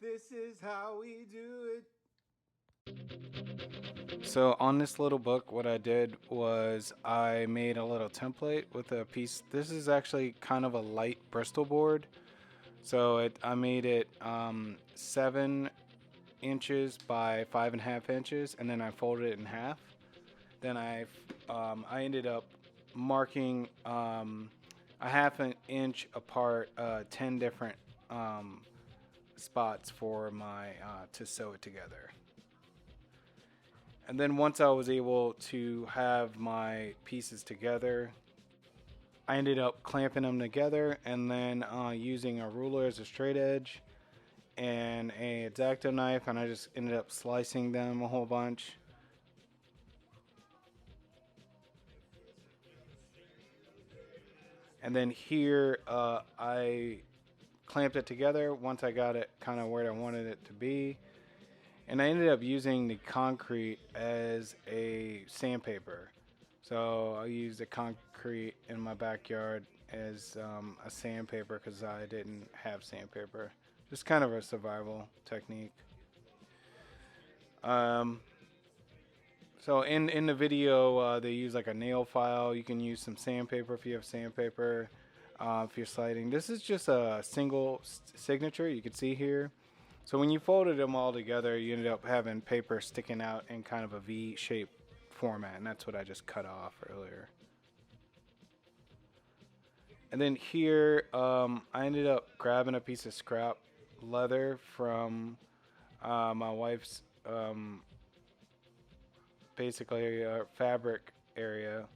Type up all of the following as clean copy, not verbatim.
This is how we do it. So on this little book, what I did was I made a little template with a piece. This is actually kind of a light Bristol board. So I made it 7 inches by 5.5 inches, and then I folded it in half. Then I ended up marking a half an inch apart 10 different spots for my to sew it together. And then once I was able to have my pieces together, I ended up clamping them together and then using a ruler as a straight edge and a X-Acto knife, and I just ended up slicing them a whole bunch. And then here I clamped it together once I got it kind of where I wanted it to be. And I ended up using the concrete as a sandpaper. So I used the concrete in my backyard as a sandpaper because I didn't have sandpaper. Just kind of a survival technique. Um, so in the video, they use like a nail file. You can use some sandpaper if you have sandpaper. If you're sliding, this is just a single signature. You can see here. So when you folded them all together, you ended up having paper sticking out in kind of a V-shaped format, and that's what I just cut off earlier. And then here, I ended up grabbing a piece of scrap leather from my wife's basically fabric area.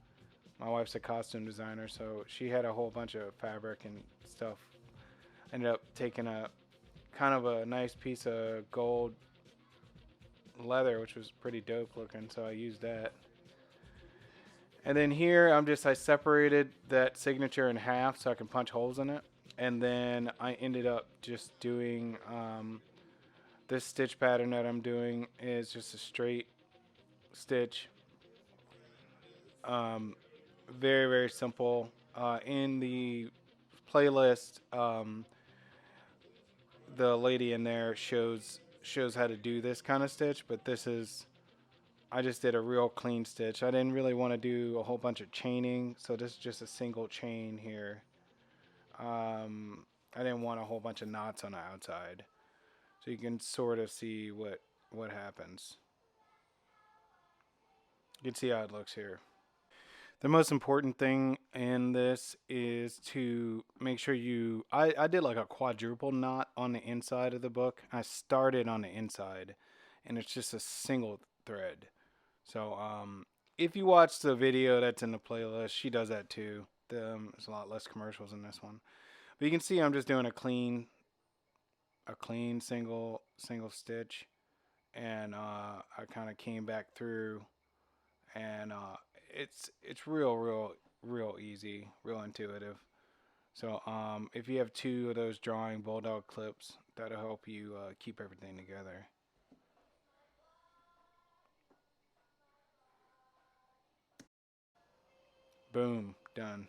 My wife's a costume designer, so she had a whole bunch of fabric and stuff. I ended up taking a kind of a nice piece of gold leather, which was pretty dope looking, so I used that. And then here I separated that signature in half so I can punch holes in it. And then I ended up just doing this stitch pattern that I'm doing is just a straight stitch. Very, very simple. In the playlist, the lady in there shows how to do this kind of stitch, but I just did a real clean stitch. I didn't really want to do a whole bunch of chaining, so this is just a single chain here. I didn't want a whole bunch of knots on the outside, so you can sort of see what happens. You can see how it looks here. The most important thing in this is to make sure I did like a quadruple knot on the inside of the book. I started on the inside, and it's just a single thread. So if you watch the video that's in the playlist, she does that too. There's a lot less commercials in this one, but you can see I'm just doing a clean single stitch, and I kind of came back through, and it's real easy, real intuitive. So if you have 2 of those drawing bulldog clips, that'll help you keep everything together. Boom, done.